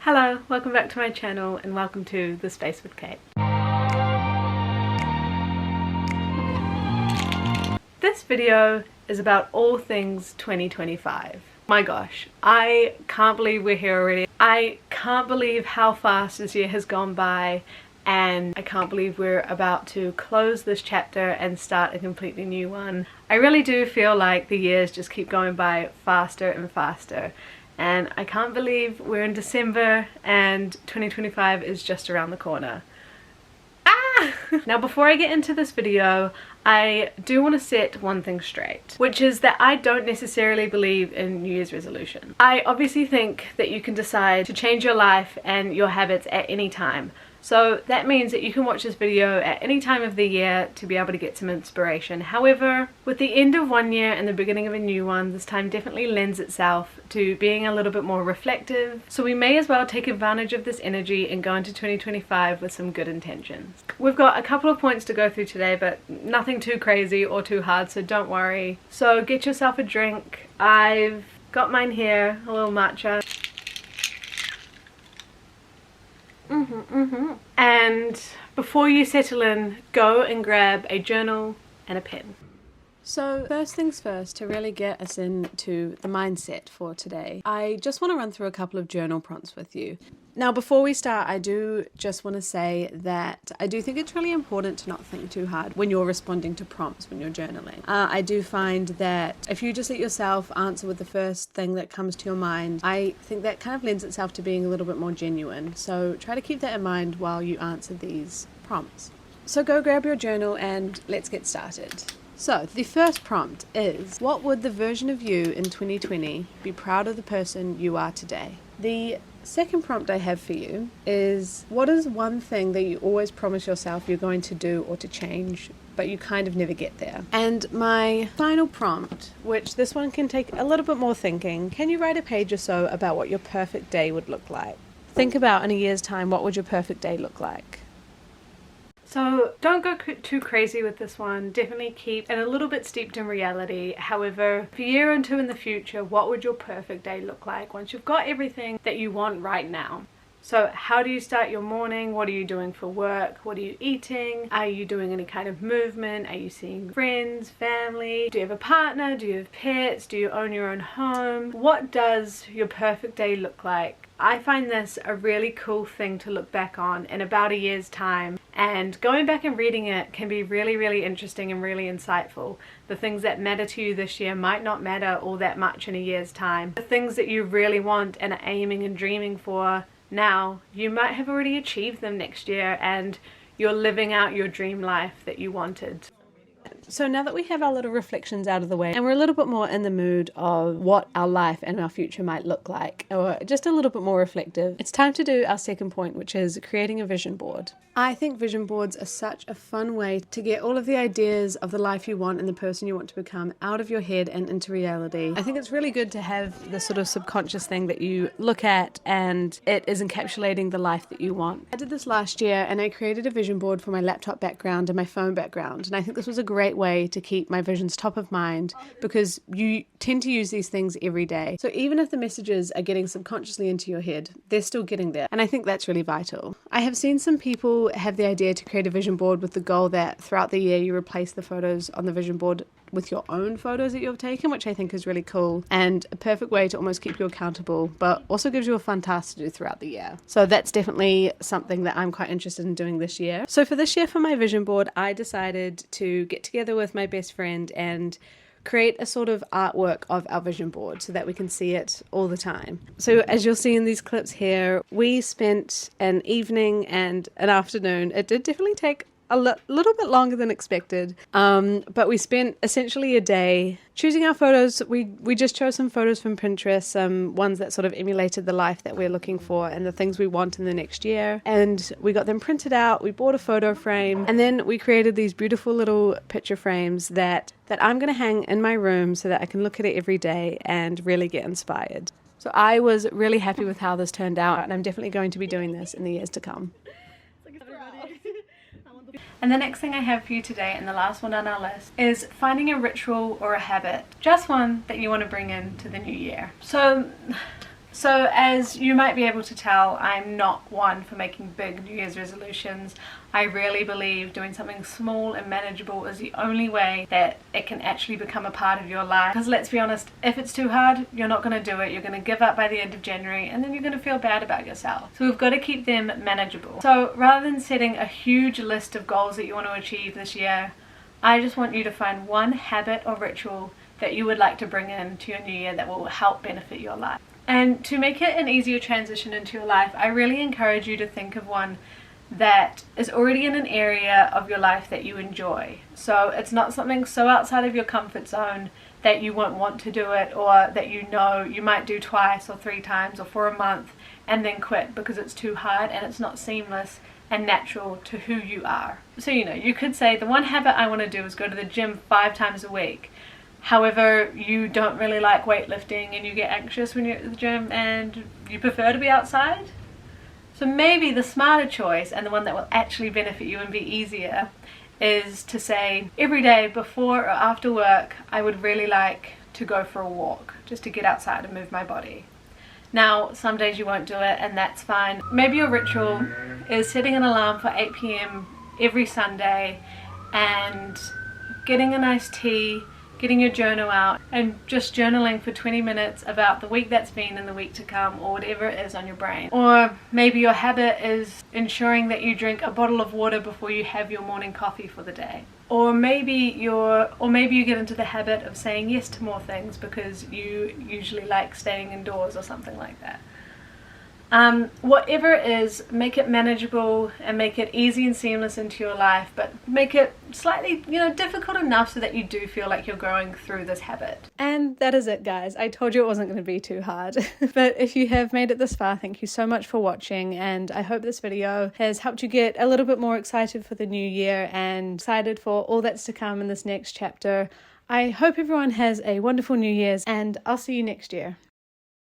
Hello, welcome back to my channel and welcome to The Space with Kate. This video is about all things 2025. My gosh, I can't believe we're here already. I can't believe how fast this year has gone by, and I can't believe we're about to close this chapter and start a completely new one. I really do feel like the years just keep going by faster and faster. And I can't believe we're in December and 2025 is just around the corner. Ah! Now before I get into this video, I do want to set one thing straight, which is that I don't necessarily believe in New Year's resolution. I obviously think that you can decide to change your life and your habits at any time. So that means that you can watch this video at any time of the year to be able to get some inspiration. However, with the end of one year and the beginning of a new one, this time definitely lends itself to being a little bit more reflective. So we may as well take advantage of this energy and go into 2025 with some good intentions. We've got a couple of points to go through today, but nothing too crazy or too hard, so don't worry. So get yourself a drink. I've got mine here, a little matcha. And before you settle in, go and grab a journal and a pen. So first things first, to really get us into the mindset for today, I just want to run through a couple of journal prompts with you. Now before we start, I do just want to say that I do think it's really important to not think too hard when you're responding to prompts when you're journaling. I do find that if you just let yourself answer with the first thing that comes to your mind, I think that kind of lends itself to being a little bit more genuine. So try to keep that in mind while you answer these prompts. So go grab your journal and let's get started. So the first prompt is, what would the version of you in 2020 be proud of the person you are today? The second prompt I have for you is, what is one thing that you always promise yourself you're going to do or to change, but you kind of never get there? And my final prompt, which this one can take a little bit more thinking, can you write a page or so about what your perfect day would look like? Think about in a year's time, what would your perfect day look like? So don't go too crazy with this one. Definitely keep it a little bit steeped in reality. However, a year or two in the future, what would your perfect day look like once you've got everything that you want right now? So how do you start your morning? What are you doing for work? What are you eating? Are you doing any kind of movement? Are you seeing friends, family? Do you have a partner? Do you have pets? Do you own your own home? What does your perfect day look like? I find this a really cool thing to look back on in about a year's time, and going back and reading it can be really interesting and really insightful. The things that matter to you this year might not matter all that much in a year's time. The things that you really want and are aiming and dreaming for now, you might have already achieved them next year and you're living out your dream life that you wanted. So now that we have our little reflections out of the way and we're a little bit more in the mood of what our life and our future might look like, or just a little bit more reflective, it's time to do our second point, which is creating a vision board. I think vision boards are such a fun way to get all of the ideas of the life you want and the person you want to become out of your head and into reality. I think it's really good to have this sort of subconscious thing that you look at and it is encapsulating the life that you want. I did this last year and I created a vision board for my laptop background and my phone background, and I think this was a great way to keep my visions top of mind because you tend to use these things every day. So even if the messages are getting subconsciously into your head, they're still getting there. And I think that's really vital. I have seen some people have the idea to create a vision board with the goal that throughout the year you replace the photos on the vision board with your own photos that you've taken, which I think is really cool and a perfect way to almost keep you accountable, but also gives you a fun task to do throughout the year. So that's definitely something that I'm quite interested in doing this year. So for this year, for my vision board, I decided to get together with my best friend and create a sort of artwork of our vision board so that we can see it all the time. So as you'll see in these clips here, we spent an evening and an afternoon. It did definitely take a little bit longer than expected, but we spent essentially a day choosing our photos. We just chose some photos from Pinterest, some ones that sort of emulated the life that we're looking for and the things we want in the next year, and we got them printed out. We bought a photo frame, and then we created these beautiful little picture frames that I'm going to hang in my room so that I can look at it every day and really get inspired. So I was really happy with how this turned out, and I'm definitely going to be doing this in the years to come. And the next thing I have for you today, and the last one on our list, is finding a ritual or a habit, just one that you want to bring into the new year. So So as you might be able to tell, I'm not one for making big New Year's resolutions. I really believe doing something small and manageable is the only way that it can actually become a part of your life. Because let's be honest, if it's too hard, you're not going to do it. You're going to give up by the end of January and then you're going to feel bad about yourself. So we've got to keep them manageable. So rather than setting a huge list of goals that you want to achieve this year, I just want you to find one habit or ritual that you would like to bring into your new year that will help benefit your life. And to make it an easier transition into your life, I really encourage you to think of one that is already in an area of your life that you enjoy. So it's not something so outside of your comfort zone that you won't want to do it, or that you know you might do twice or 3 times or for a month and then quit because it's too hard and it's not seamless and natural to who you are. So you could say the one habit I want to do is go to the gym 5 times a week. However, you don't really like weightlifting and you get anxious when you're at the gym and you prefer to be outside. So maybe the smarter choice, and the one that will actually benefit you and be easier, is to say every day before or after work I would really like to go for a walk, just to get outside and move my body. Now some days you won't do it and that's fine. Maybe your ritual is setting an alarm for 8 p.m. every Sunday and getting a nice tea, getting your journal out and just journaling for 20 minutes about the week that's been and the week to come, or whatever it is on your brain. Or maybe your habit is ensuring that you drink a bottle of water before you have your morning coffee for the day. Or maybe you get into the habit of saying yes to more things because you usually like staying indoors or something like that. Whatever it is, make it manageable and make it easy and seamless into your life, but make it slightly, difficult enough so that you do feel like you're growing through this habit. And that is it, guys. I told you it wasn't going to be too hard. But if you have made it this far, thank you so much for watching, and I hope this video has helped you get a little bit more excited for the new year and excited for all that's to come in this next chapter. I hope everyone has a wonderful New Year's, and I'll see you next year.